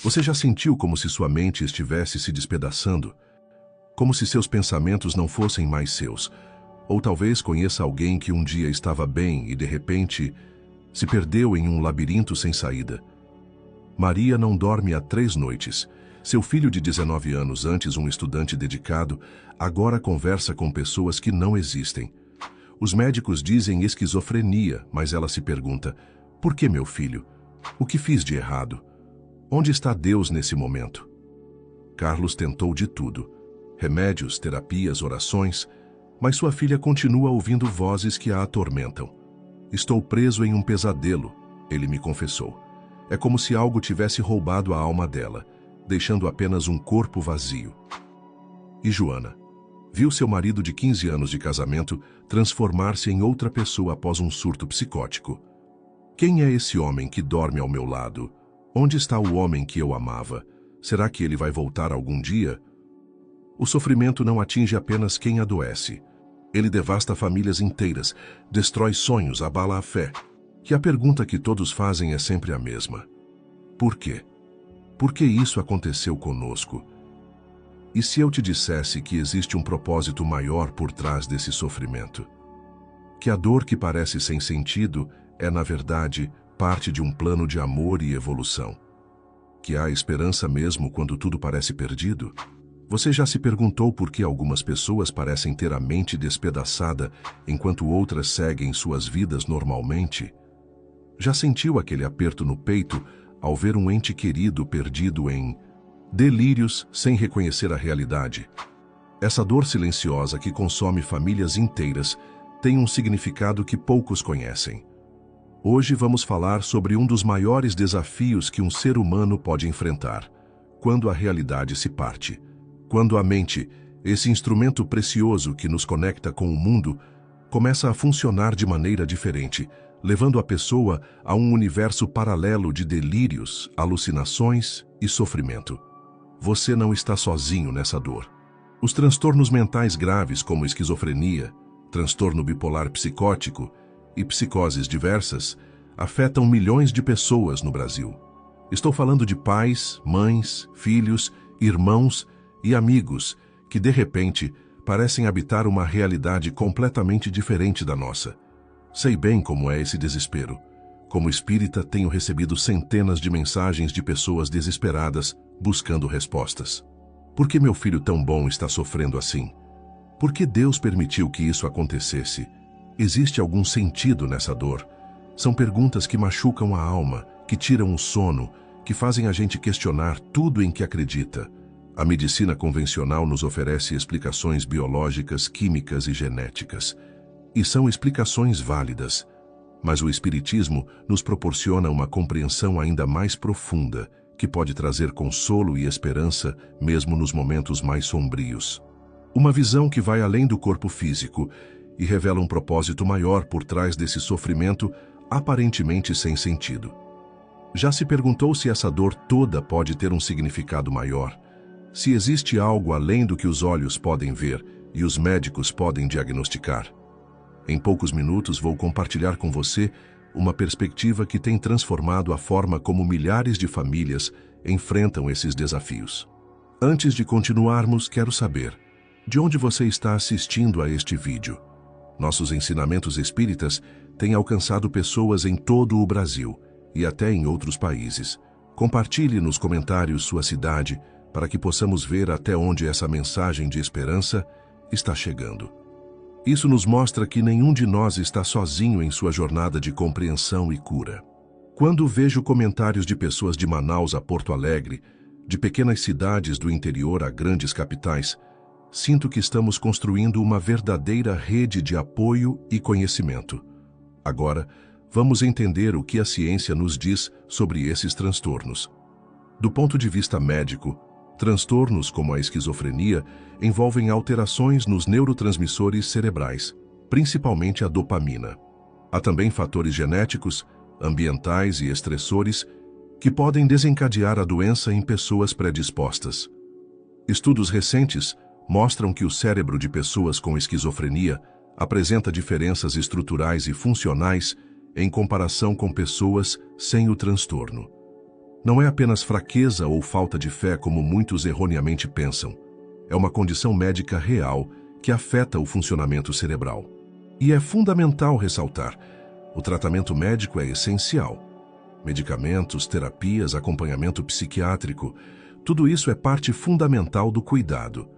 Você já sentiu como se sua mente estivesse se despedaçando? Como se seus pensamentos não fossem mais seus? Ou talvez conheça alguém que um dia estava bem e, de repente, se perdeu em um labirinto sem saída. Maria não dorme há 3 noites. Seu filho de 19 anos, antes um estudante dedicado, agora conversa com pessoas que não existem. Os médicos dizem esquizofrenia, mas ela se pergunta: por que meu filho? O que fiz de errado? Onde está Deus nesse momento? Carlos tentou de tudo: remédios, terapias, orações, mas sua filha continua ouvindo vozes que a atormentam. Estou preso em um pesadelo, ele me confessou. É como se algo tivesse roubado a alma dela, deixando apenas um corpo vazio. E Joana? Viu seu marido de 15 anos de casamento transformar-se em outra pessoa após um surto psicótico. Quem é esse homem que dorme ao meu lado? Onde está o homem que eu amava? Será que ele vai voltar algum dia? O sofrimento não atinge apenas quem adoece. Ele devasta famílias inteiras, destrói sonhos, abala a fé. E a pergunta que todos fazem é sempre a mesma: por quê? Por que isso aconteceu conosco? E se eu te dissesse que existe um propósito maior por trás desse sofrimento? Que a dor que parece sem sentido é, na verdade, parte de um plano de amor e evolução? Que há esperança mesmo quando tudo parece perdido? Você já se perguntou por que algumas pessoas parecem ter a mente despedaçada enquanto outras seguem suas vidas normalmente? Já sentiu aquele aperto no peito ao ver um ente querido perdido em delírios sem reconhecer a realidade? Essa dor silenciosa que consome famílias inteiras tem um significado que poucos conhecem. Hoje vamos falar sobre um dos maiores desafios que um ser humano pode enfrentar: quando a realidade se parte. Quando a mente, esse instrumento precioso que nos conecta com o mundo, começa a funcionar de maneira diferente, levando a pessoa a um universo paralelo de delírios, alucinações e sofrimento. Você não está sozinho nessa dor. Os transtornos mentais graves como esquizofrenia, transtorno bipolar psicótico e psicoses diversas afetam milhões de pessoas no Brasil. Estou falando de pais, mães, filhos, irmãos e amigos que, de repente, parecem habitar uma realidade completamente diferente da nossa. Sei bem como é esse desespero. Como espírita, tenho recebido centenas de mensagens de pessoas desesperadas buscando respostas. Por que meu filho tão bom está sofrendo assim? Por que Deus permitiu que isso acontecesse? Existe algum sentido nessa dor? São perguntas que machucam a alma, que tiram o sono, que fazem a gente questionar tudo em que acredita. A medicina convencional nos oferece explicações biológicas, químicas e genéticas. E são explicações válidas. Mas o Espiritismo nos proporciona uma compreensão ainda mais profunda, que pode trazer consolo e esperança mesmo nos momentos mais sombrios. Uma visão que vai além do corpo físico e revela um propósito maior por trás desse sofrimento aparentemente sem sentido. Já se perguntou se essa dor toda pode ter um significado maior? Se existe algo além do que os olhos podem ver e os médicos podem diagnosticar? Em poucos minutos vou compartilhar com você uma perspectiva que tem transformado a forma como milhares de famílias enfrentam esses desafios. Antes de continuarmos, quero saber: de onde você está assistindo a este vídeo? Nossos ensinamentos espíritas têm alcançado pessoas em todo o Brasil e até em outros países. Compartilhe nos comentários sua cidade para que possamos ver até onde essa mensagem de esperança está chegando. Isso nos mostra que nenhum de nós está sozinho em sua jornada de compreensão e cura. Quando vejo comentários de pessoas de Manaus a Porto Alegre, de pequenas cidades do interior a grandes capitais, sinto que estamos construindo uma verdadeira rede de apoio e conhecimento. Agora, vamos entender o que a ciência nos diz sobre esses transtornos. Do ponto de vista médico, transtornos como a esquizofrenia envolvem alterações nos neurotransmissores cerebrais, principalmente a dopamina. Há também fatores genéticos, ambientais e estressores que podem desencadear a doença em pessoas predispostas. Estudos recentes mostram que o cérebro de pessoas com esquizofrenia apresenta diferenças estruturais e funcionais em comparação com pessoas sem o transtorno. Não é apenas fraqueza ou falta de fé como muitos erroneamente pensam. É uma condição médica real que afeta o funcionamento cerebral. E é fundamental ressaltar: o tratamento médico é essencial. Medicamentos, terapias, acompanhamento psiquiátrico, tudo isso é parte fundamental do cuidado.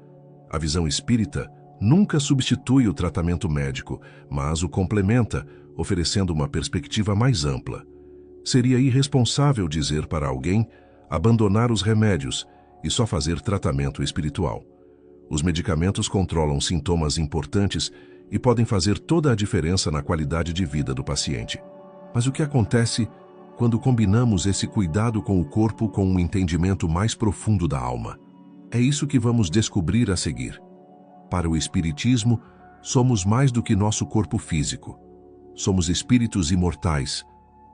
A visão espírita nunca substitui o tratamento médico, mas o complementa, oferecendo uma perspectiva mais ampla. Seria irresponsável dizer para alguém abandonar os remédios e só fazer tratamento espiritual. Os medicamentos controlam sintomas importantes e podem fazer toda a diferença na qualidade de vida do paciente. Mas o que acontece quando combinamos esse cuidado com o corpo com um entendimento mais profundo da alma? É isso que vamos descobrir a seguir. Para o Espiritismo, somos mais do que nosso corpo físico. Somos espíritos imortais,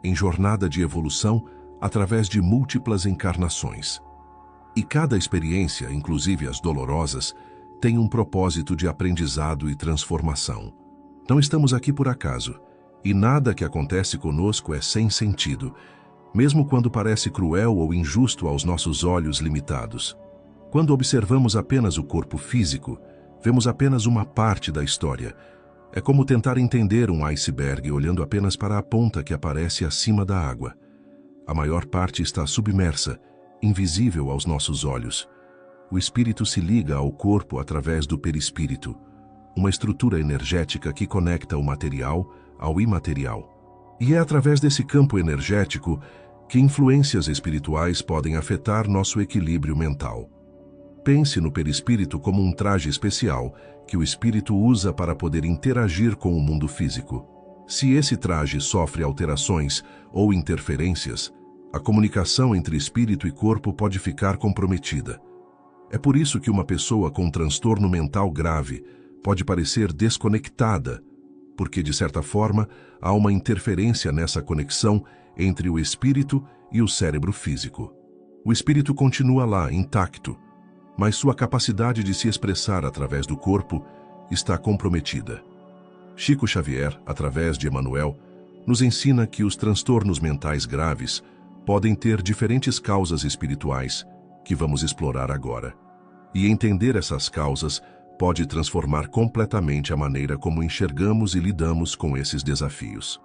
em jornada de evolução através de múltiplas encarnações. E cada experiência, inclusive as dolorosas, tem um propósito de aprendizado e transformação. Não estamos aqui por acaso, e nada que acontece conosco é sem sentido, mesmo quando parece cruel ou injusto aos nossos olhos limitados. Quando observamos apenas o corpo físico, vemos apenas uma parte da história. É como tentar entender um iceberg olhando apenas para a ponta que aparece acima da água. A maior parte está submersa, invisível aos nossos olhos. O espírito se liga ao corpo através do perispírito, uma estrutura energética que conecta o material ao imaterial. E é através desse campo energético que influências espirituais podem afetar nosso equilíbrio mental. Pense no perispírito como um traje especial que o espírito usa para poder interagir com o mundo físico. Se esse traje sofre alterações ou interferências, a comunicação entre espírito e corpo pode ficar comprometida. É por isso que uma pessoa com transtorno mental grave pode parecer desconectada, porque, de certa forma, há uma interferência nessa conexão entre o espírito e o cérebro físico. O espírito continua lá, intacto, mas sua capacidade de se expressar através do corpo está comprometida. Chico Xavier, através de Emmanuel, nos ensina que os transtornos mentais graves podem ter diferentes causas espirituais, que vamos explorar agora. E entender essas causas pode transformar completamente a maneira como enxergamos e lidamos com esses desafios.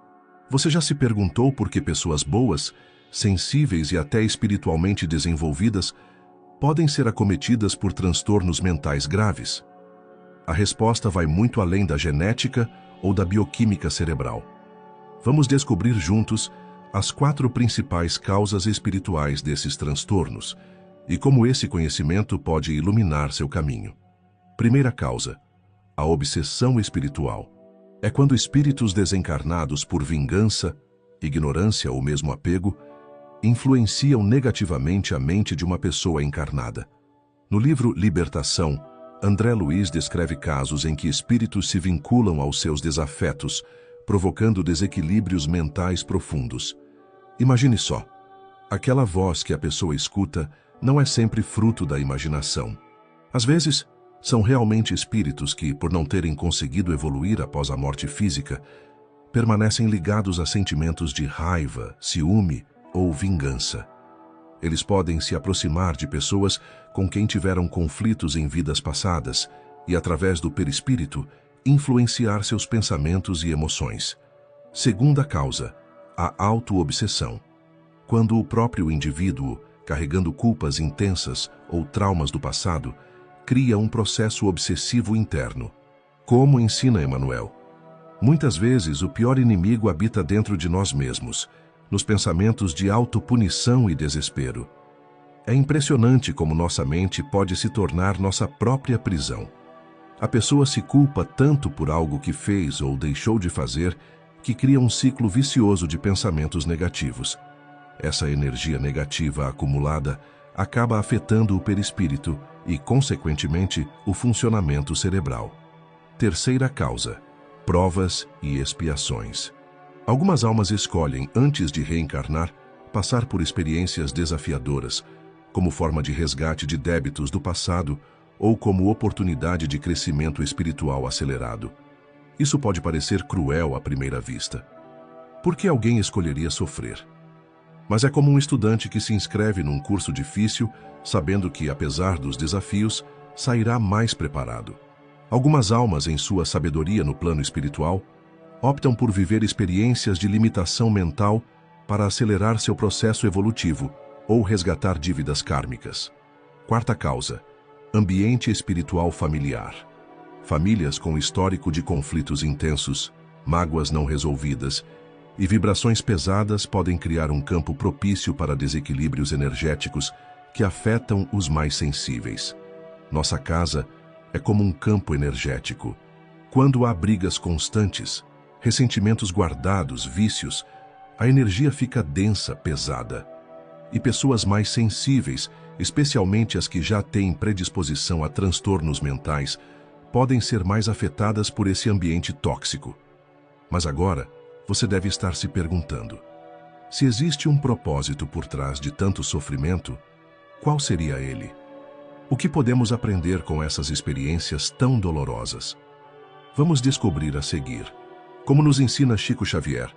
Você já se perguntou por que pessoas boas, sensíveis e até espiritualmente desenvolvidas podem ser acometidas por transtornos mentais graves? A resposta vai muito além da genética ou da bioquímica cerebral. Vamos descobrir juntos as 4 principais causas espirituais desses transtornos e como esse conhecimento pode iluminar seu caminho. Primeira causa: a obsessão espiritual. É quando espíritos desencarnados por vingança, ignorância ou mesmo apego influenciam negativamente a mente de uma pessoa encarnada. No livro Libertação, André Luiz descreve casos em que espíritos se vinculam aos seus desafetos, provocando desequilíbrios mentais profundos. Imagine só, aquela voz que a pessoa escuta não é sempre fruto da imaginação. Às vezes, são realmente espíritos que, por não terem conseguido evoluir após a morte física, permanecem ligados a sentimentos de raiva, ciúme ou vingança. Eles podem se aproximar de pessoas com quem tiveram conflitos em vidas passadas e, através do perispírito, influenciar seus pensamentos e emoções. Segunda causa: a autoobsessão. Quando o próprio indivíduo, carregando culpas intensas ou traumas do passado, cria um processo obsessivo interno. Como ensina Emmanuel, muitas vezes o pior inimigo habita dentro de nós mesmos, nos pensamentos de autopunição e desespero. É impressionante como nossa mente pode se tornar nossa própria prisão. A pessoa se culpa tanto por algo que fez ou deixou de fazer que cria um ciclo vicioso de pensamentos negativos. Essa energia negativa acumulada acaba afetando o perispírito e, consequentemente, o funcionamento cerebral. Terceira causa: provas e expiações. Algumas almas escolhem, antes de reencarnar, passar por experiências desafiadoras, como forma de resgate de débitos do passado ou como oportunidade de crescimento espiritual acelerado. Isso pode parecer cruel à primeira vista. Por que alguém escolheria sofrer? Mas é como um estudante que se inscreve num curso difícil, sabendo que, apesar dos desafios, sairá mais preparado. Algumas almas, em sua sabedoria no plano espiritual, optam por viver experiências de limitação mental para acelerar seu processo evolutivo ou resgatar dívidas kármicas. Quarta causa: ambiente espiritual familiar. Famílias com histórico de conflitos intensos, mágoas não resolvidas e vibrações pesadas podem criar um campo propício para desequilíbrios energéticos que afetam os mais sensíveis. Nossa casa é como um campo energético. Quando há brigas constantes, ressentimentos guardados, vícios, a energia fica densa, pesada. E pessoas mais sensíveis, especialmente as que já têm predisposição a transtornos mentais, podem ser mais afetadas por esse ambiente tóxico. Mas agora, você deve estar se perguntando: se existe um propósito por trás de tanto sofrimento, qual seria ele? O que podemos aprender com essas experiências tão dolorosas? Vamos descobrir a seguir. Como nos ensina Chico Xavier,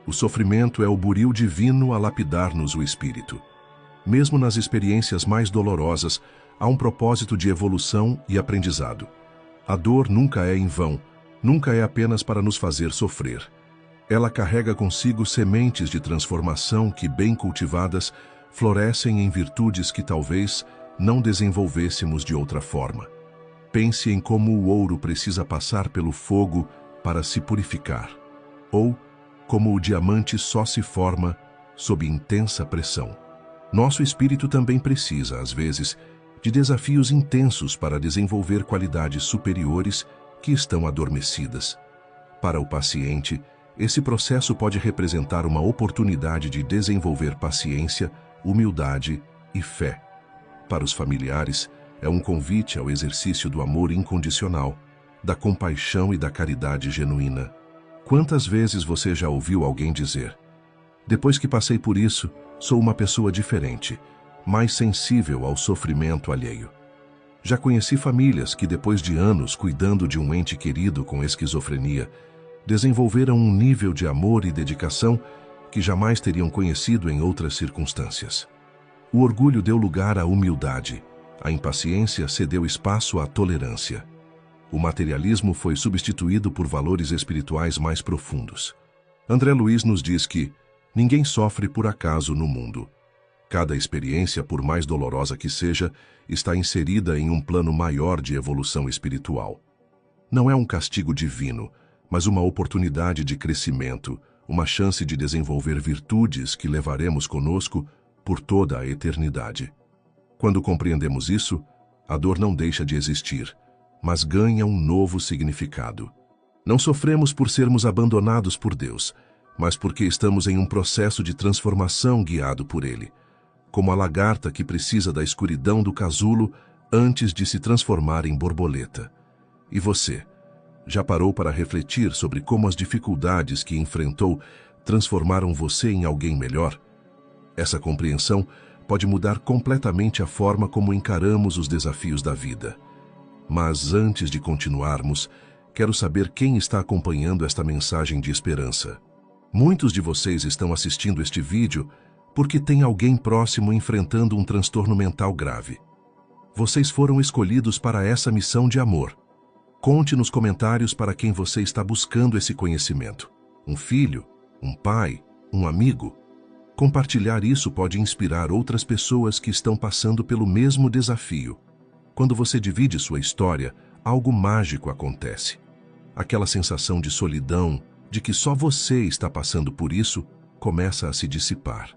o sofrimento é o buril divino a lapidar-nos o espírito. Mesmo nas experiências mais dolorosas, há um propósito de evolução e aprendizado. A dor nunca é em vão, nunca é apenas para nos fazer sofrer. Ela carrega consigo sementes de transformação que, bem cultivadas, florescem em virtudes que talvez não desenvolvêssemos de outra forma. Pense em como o ouro precisa passar pelo fogo para se purificar, ou como o diamante só se forma sob intensa pressão. Nosso espírito também precisa, às vezes, de desafios intensos para desenvolver qualidades superiores que estão adormecidas. Para o paciente, esse processo pode representar uma oportunidade de desenvolver paciência, humildade e fé. Para os familiares, é um convite ao exercício do amor incondicional, da compaixão e da caridade genuína. Quantas vezes você já ouviu alguém dizer: depois que passei por isso, sou uma pessoa diferente, mais sensível ao sofrimento alheio? Já conheci famílias que, depois de anos cuidando de um ente querido com esquizofrenia, desenvolveram um nível de amor e dedicação que jamais teriam conhecido em outras circunstâncias. O orgulho deu lugar à humildade, a impaciência cedeu espaço à tolerância. O materialismo foi substituído por valores espirituais mais profundos. André Luiz nos diz que ninguém sofre por acaso no mundo. Cada experiência, por mais dolorosa que seja, está inserida em um plano maior de evolução espiritual. Não é um castigo divino, mas uma oportunidade de crescimento, uma chance de desenvolver virtudes que levaremos conosco por toda a eternidade. Quando compreendemos isso, a dor não deixa de existir, mas ganha um novo significado. Não sofremos por sermos abandonados por Deus, mas porque estamos em um processo de transformação guiado por Ele, como a lagarta que precisa da escuridão do casulo antes de se transformar em borboleta. E você, já parou para refletir sobre como as dificuldades que enfrentou transformaram você em alguém melhor? Essa compreensão pode mudar completamente a forma como encaramos os desafios da vida. Mas antes de continuarmos, quero saber quem está acompanhando esta mensagem de esperança. Muitos de vocês estão assistindo este vídeo porque tem alguém próximo enfrentando um transtorno mental grave. Vocês foram escolhidos para essa missão de amor. Conte nos comentários para quem você está buscando esse conhecimento. Um filho, um pai, um amigo. Compartilhar isso pode inspirar outras pessoas que estão passando pelo mesmo desafio. Quando você divide sua história, algo mágico acontece. Aquela sensação de solidão, de que só você está passando por isso, começa a se dissipar.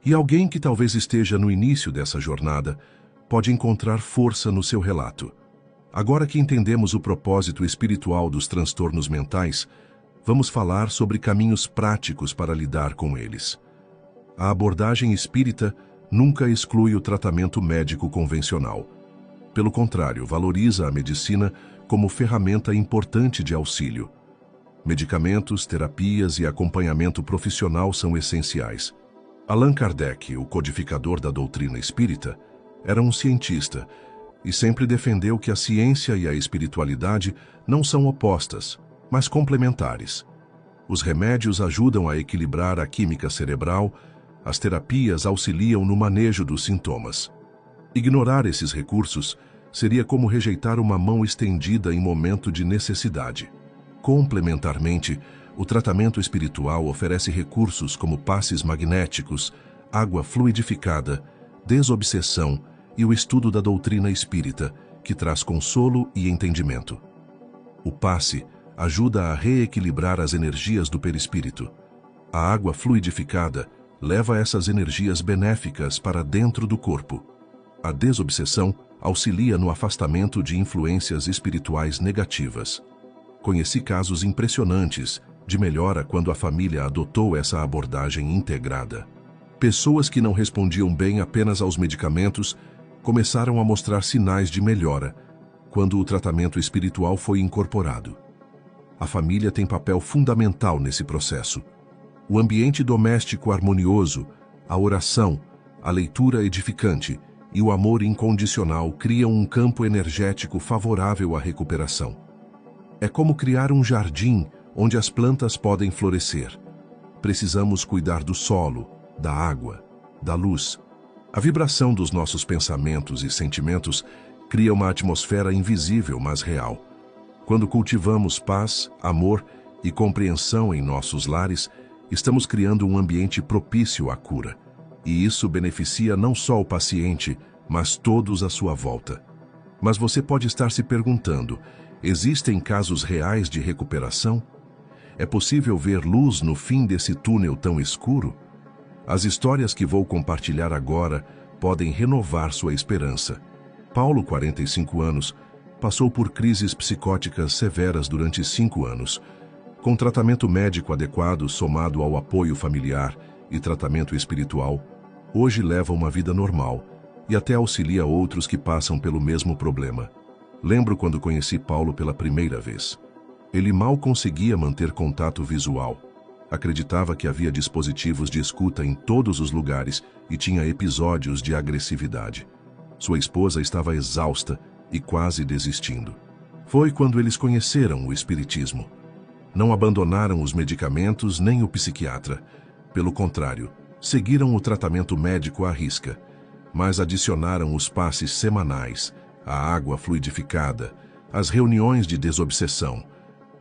E alguém que talvez esteja no início dessa jornada pode encontrar força no seu relato. Agora que entendemos o propósito espiritual dos transtornos mentais, vamos falar sobre caminhos práticos para lidar com eles. A abordagem espírita nunca exclui o tratamento médico convencional. Pelo contrário, valoriza a medicina como ferramenta importante de auxílio. Medicamentos, terapias e acompanhamento profissional são essenciais. Allan Kardec, o codificador da doutrina espírita, era um cientista e sempre defendeu que a ciência e a espiritualidade não são opostas, mas complementares. Os remédios ajudam a equilibrar a química cerebral, As terapias auxiliam no manejo dos sintomas. Ignorar esses recursos seria como rejeitar uma mão estendida em momento de necessidade. Complementarmente, o tratamento espiritual oferece recursos como passes magnéticos, água fluidificada, desobsessão e o estudo da doutrina espírita, que traz consolo e entendimento. O passe ajuda a reequilibrar as energias do perispírito. A água fluidificada leva essas energias benéficas para dentro do corpo. A desobsessão auxilia no afastamento de influências espirituais negativas. Conheci casos impressionantes de melhora quando a família adotou essa abordagem integrada. Pessoas que não respondiam bem apenas aos medicamentos começaram a mostrar sinais de melhora quando o tratamento espiritual foi incorporado. A família tem papel fundamental nesse processo. O ambiente doméstico harmonioso, a oração, a leitura edificante e o amor incondicional criam um campo energético favorável à recuperação. É como criar um jardim onde as plantas podem florescer. Precisamos cuidar do solo, da água, da luz. A vibração dos nossos pensamentos e sentimentos cria uma atmosfera invisível, mas real. Quando cultivamos paz, amor e compreensão em nossos lares, estamos criando um ambiente propício à cura. E isso beneficia não só o paciente, mas todos à sua volta. Mas você pode estar se perguntando, existem casos reais de recuperação? É possível ver luz no fim desse túnel tão escuro? As histórias que vou compartilhar agora podem renovar sua esperança. Paulo, 45 anos, passou por crises psicóticas severas durante 5 anos. Com tratamento médico adequado, somado ao apoio familiar e tratamento espiritual, hoje leva uma vida normal e até auxilia outros que passam pelo mesmo problema. Lembro quando conheci Paulo pela primeira vez. Ele mal conseguia manter contato visual. Acreditava que havia dispositivos de escuta em todos os lugares e tinha episódios de agressividade. Sua esposa estava exausta e quase desistindo. Foi quando eles conheceram o Espiritismo. Não abandonaram os medicamentos nem o psiquiatra. Pelo contrário, seguiram o tratamento médico à risca, mas adicionaram os passes semanais, a água fluidificada, as reuniões de desobsessão.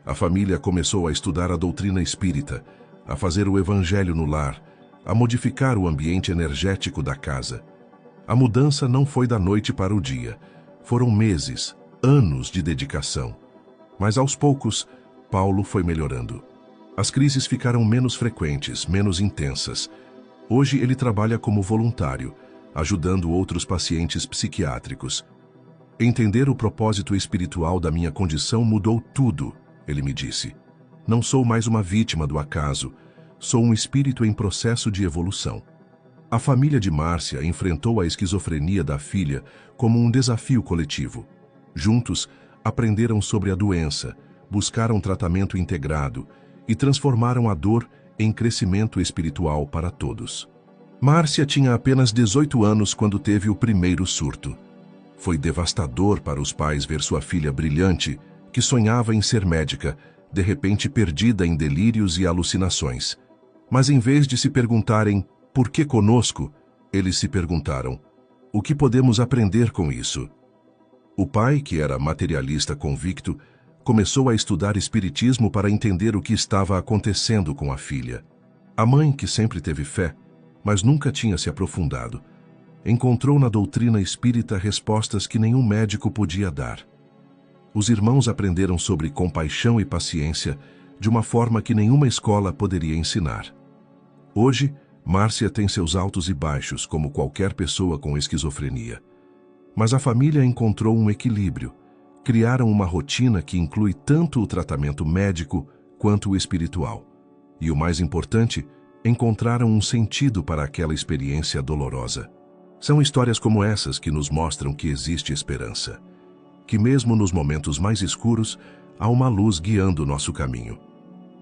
A família começou a estudar a doutrina espírita, a fazer o evangelho no lar, a modificar o ambiente energético da casa. A mudança não foi da noite para o dia. Foram meses, anos de dedicação. Mas aos poucos, Paulo foi melhorando. As crises ficaram menos frequentes, menos intensas. Hoje ele trabalha como voluntário, ajudando outros pacientes psiquiátricos. Entender o propósito espiritual da minha condição mudou tudo, ele me disse. Não sou mais uma vítima do acaso, sou um espírito em processo de evolução. A família de Márcia enfrentou a esquizofrenia da filha como um desafio coletivo. Juntos, aprenderam sobre a doença, buscaram tratamento integrado e transformaram a dor em crescimento espiritual para todos. Márcia tinha apenas 18 anos quando teve o primeiro surto. Foi devastador para os pais ver sua filha brilhante, que sonhava em ser médica, de repente perdida em delírios e alucinações. Mas em vez de se perguntarem por que conosco, eles se perguntaram: o que podemos aprender com isso? O pai, que era materialista convicto, começou a estudar espiritismo para entender o que estava acontecendo com a filha. A mãe, que sempre teve fé, mas nunca tinha se aprofundado, encontrou na doutrina espírita respostas que nenhum médico podia dar. Os irmãos aprenderam sobre compaixão e paciência de uma forma que nenhuma escola poderia ensinar. Hoje, Márcia tem seus altos e baixos, como qualquer pessoa com esquizofrenia. Mas a família encontrou um equilíbrio. Criaram uma rotina que inclui tanto o tratamento médico quanto o espiritual. E o mais importante, encontraram um sentido para aquela experiência dolorosa. São histórias como essas que nos mostram que existe esperança. Que mesmo nos momentos mais escuros, há uma luz guiando o nosso caminho.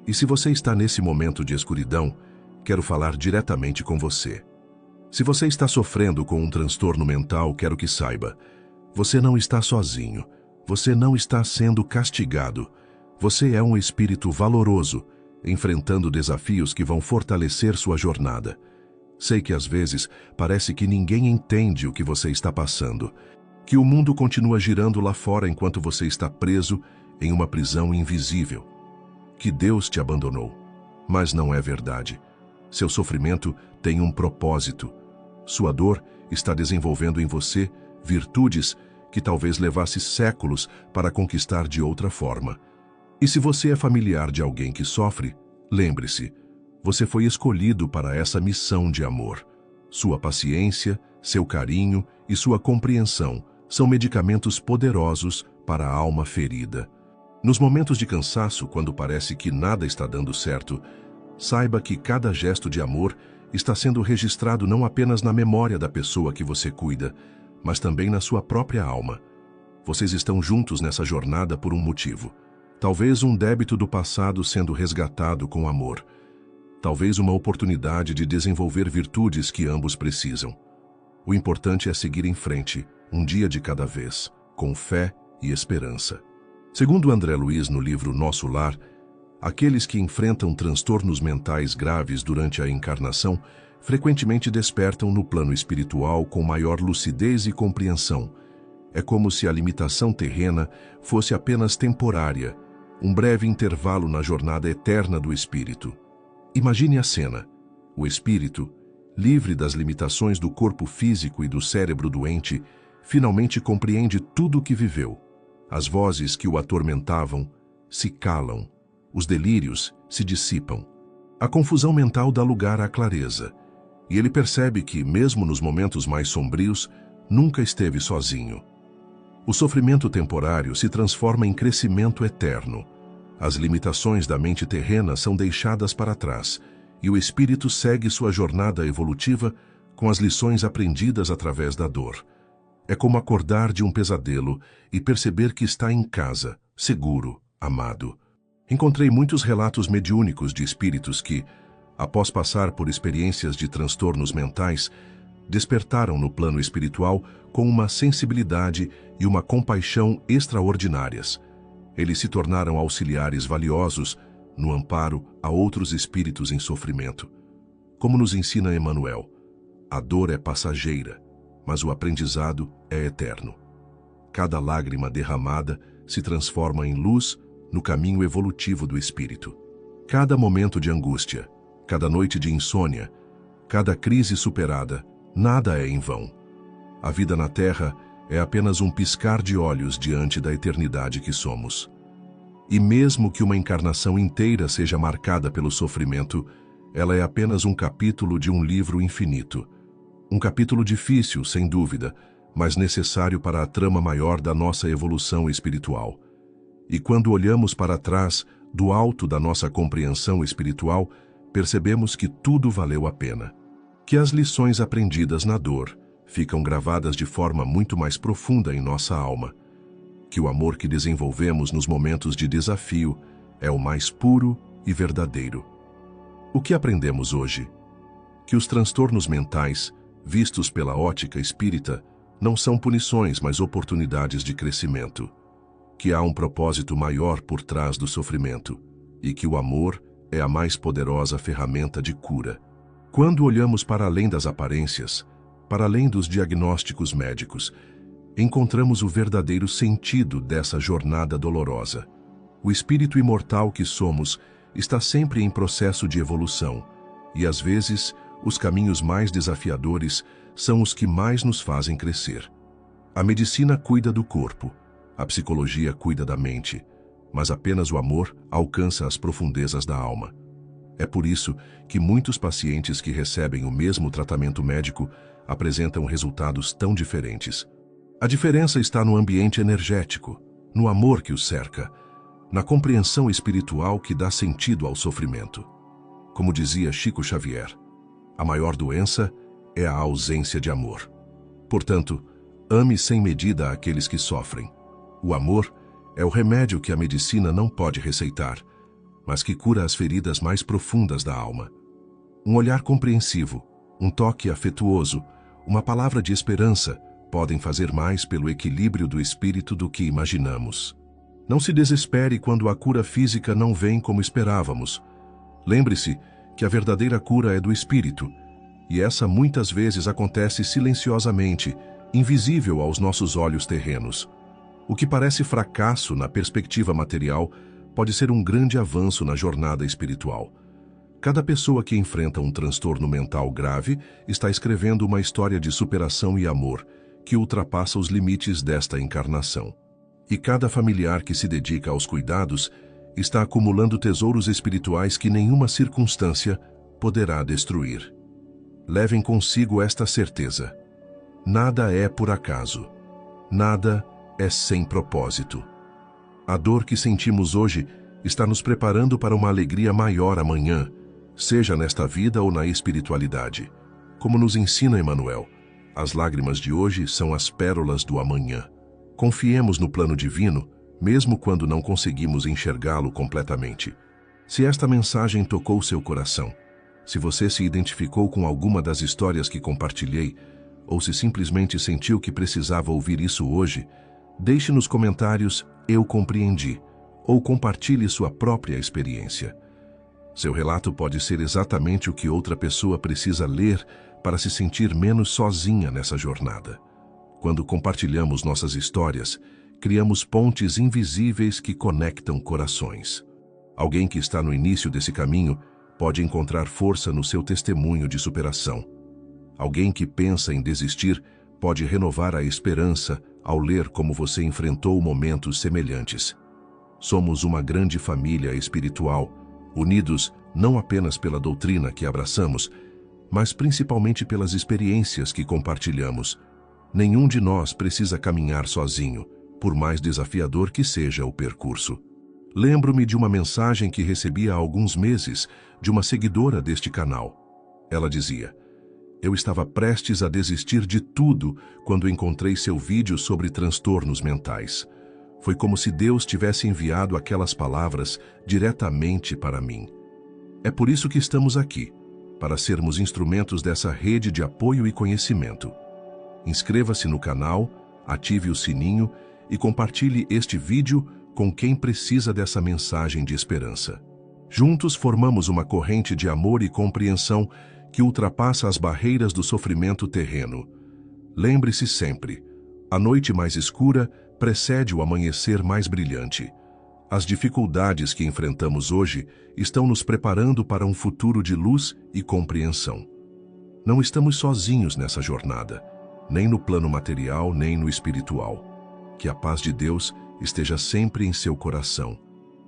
E se você está nesse momento de escuridão, quero falar diretamente com você. Se você está sofrendo com um transtorno mental, quero que saiba, você não está sozinho, você não está sendo castigado, você é um espírito valoroso, enfrentando desafios que vão fortalecer sua jornada. Sei que às vezes parece que ninguém entende o que você está passando, que o mundo continua girando lá fora enquanto você está preso em uma prisão invisível, que Deus te abandonou. Mas não é verdade. Seu sofrimento tem um propósito. Sua dor está desenvolvendo em você virtudes que talvez levasse séculos para conquistar de outra forma. E se você é familiar de alguém que sofre, lembre-se, você foi escolhido para essa missão de amor. Sua paciência, seu carinho e sua compreensão são medicamentos poderosos para a alma ferida. Nos momentos de cansaço, quando parece que nada está dando certo, saiba que cada gesto de amor está sendo registrado não apenas na memória da pessoa que você cuida, mas também na sua própria alma. Vocês estão juntos nessa jornada por um motivo. Talvez um débito do passado sendo resgatado com amor. Talvez uma oportunidade de desenvolver virtudes que ambos precisam. O importante é seguir em frente, um dia de cada vez, com fé e esperança. Segundo André Luiz no livro Nosso Lar, aqueles que enfrentam transtornos mentais graves durante a encarnação frequentemente despertam no plano espiritual com maior lucidez e compreensão. É como se a limitação terrena fosse apenas temporária, um breve intervalo na jornada eterna do espírito. Imagine a cena. O espírito, livre das limitações do corpo físico e do cérebro doente, finalmente compreende tudo o que viveu. As vozes que o atormentavam se calam, os delírios se dissipam. A confusão mental dá lugar à clareza, e ele percebe que, mesmo nos momentos mais sombrios, nunca esteve sozinho. O sofrimento temporário se transforma em crescimento eterno. As limitações da mente terrena são deixadas para trás, e o espírito segue sua jornada evolutiva com as lições aprendidas através da dor. É como acordar de um pesadelo e perceber que está em casa, seguro, amado. Encontrei muitos relatos mediúnicos de espíritos que, após passar por experiências de transtornos mentais, despertaram no plano espiritual com uma sensibilidade e uma compaixão extraordinárias. Eles se tornaram auxiliares valiosos no amparo a outros espíritos em sofrimento. Como nos ensina Emmanuel, a dor é passageira, mas o aprendizado é eterno. Cada lágrima derramada se transforma em luz no caminho evolutivo do espírito. Cada momento de angústia, cada noite de insônia, cada crise superada, nada é em vão. A vida na Terra é apenas um piscar de olhos diante da eternidade que somos. E mesmo que uma encarnação inteira seja marcada pelo sofrimento, ela é apenas um capítulo de um livro infinito. Um capítulo difícil, sem dúvida, mas necessário para a trama maior da nossa evolução espiritual. E quando olhamos para trás, do alto da nossa compreensão espiritual, percebemos que tudo valeu a pena. Que as lições aprendidas na dor ficam gravadas de forma muito mais profunda em nossa alma. Que o amor que desenvolvemos nos momentos de desafio é o mais puro e verdadeiro. O que aprendemos hoje? Que os transtornos mentais, vistos pela ótica espírita, não são punições, mas oportunidades de crescimento. Que há um propósito maior por trás do sofrimento e que o amor é a mais poderosa ferramenta de cura. Quando olhamos para além das aparências, para além dos diagnósticos médicos, encontramos o verdadeiro sentido dessa jornada dolorosa. O espírito imortal que somos está sempre em processo de evolução, e às vezes os caminhos mais desafiadores são os que mais nos fazem crescer. A medicina cuida do corpo, a psicologia cuida da mente, mas apenas o amor alcança as profundezas da alma. É por isso que muitos pacientes que recebem o mesmo tratamento médico apresentam resultados tão diferentes. A diferença está no ambiente energético, no amor que os cerca, na compreensão espiritual que dá sentido ao sofrimento. Como dizia Chico Xavier, a maior doença é a ausência de amor. Portanto, ame sem medida aqueles que sofrem. O amor é o remédio que a medicina não pode receitar, mas que cura as feridas mais profundas da alma. Um olhar compreensivo, um toque afetuoso, uma palavra de esperança podem fazer mais pelo equilíbrio do espírito do que imaginamos. Não se desespere quando a cura física não vem como esperávamos. Lembre-se que a verdadeira cura é do espírito, E essa muitas vezes acontece silenciosamente, invisível aos nossos olhos terrenos. O que parece fracasso na perspectiva material pode ser um grande avanço na jornada espiritual. Cada pessoa que enfrenta um transtorno mental grave está escrevendo uma história de superação e amor que ultrapassa os limites desta encarnação. E cada familiar que se dedica aos cuidados está acumulando tesouros espirituais que nenhuma circunstância poderá destruir. Levem consigo esta certeza: nada é por acaso, nada é sem propósito. A dor que sentimos hoje está nos preparando para uma alegria maior amanhã, seja nesta vida ou na espiritualidade. Como nos ensina Emmanuel, as lágrimas de hoje são as pérolas do amanhã. Confiemos no plano divino, mesmo quando não conseguimos enxergá-lo completamente. Se esta mensagem tocou seu coração, se você se identificou com alguma das histórias que compartilhei, ou se simplesmente sentiu que precisava ouvir isso hoje, deixe nos comentários "Eu compreendi" ou compartilhe sua própria experiência. Seu relato pode ser exatamente o que outra pessoa precisa ler para se sentir menos sozinha nessa jornada. Quando compartilhamos nossas histórias, criamos pontes invisíveis que conectam corações. Alguém que está no início desse caminho pode encontrar força no seu testemunho de superação. Alguém que pensa em desistir pode renovar a esperança ao ler como você enfrentou momentos semelhantes. Somos uma grande família espiritual, unidos não apenas pela doutrina que abraçamos, mas principalmente pelas experiências que compartilhamos. Nenhum de nós precisa caminhar sozinho, por mais desafiador que seja o percurso. Lembro-me de uma mensagem que recebi há alguns meses de uma seguidora deste canal. Ela dizia: "Eu estava prestes a desistir de tudo quando encontrei seu vídeo sobre transtornos mentais. Foi como se Deus tivesse enviado aquelas palavras diretamente para mim. É por isso que estamos aqui, para sermos instrumentos dessa rede de apoio e conhecimento. Inscreva-se no canal, ative o sininho e compartilhe este vídeo com quem precisa dessa mensagem de esperança. Juntos formamos uma corrente de amor e compreensão que ultrapassa as barreiras do sofrimento terreno. Lembre-se sempre, a noite mais escura precede o amanhecer mais brilhante. As dificuldades que enfrentamos hoje estão nos preparando para um futuro de luz e compreensão. Não estamos sozinhos nessa jornada, nem no plano material, nem no espiritual. Que a paz de Deus esteja sempre em seu coração.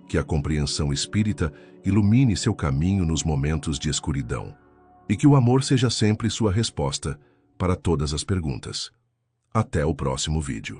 Que a compreensão espírita ilumine seu caminho nos momentos de escuridão. E que o amor seja sempre sua resposta para todas as perguntas. Até o próximo vídeo.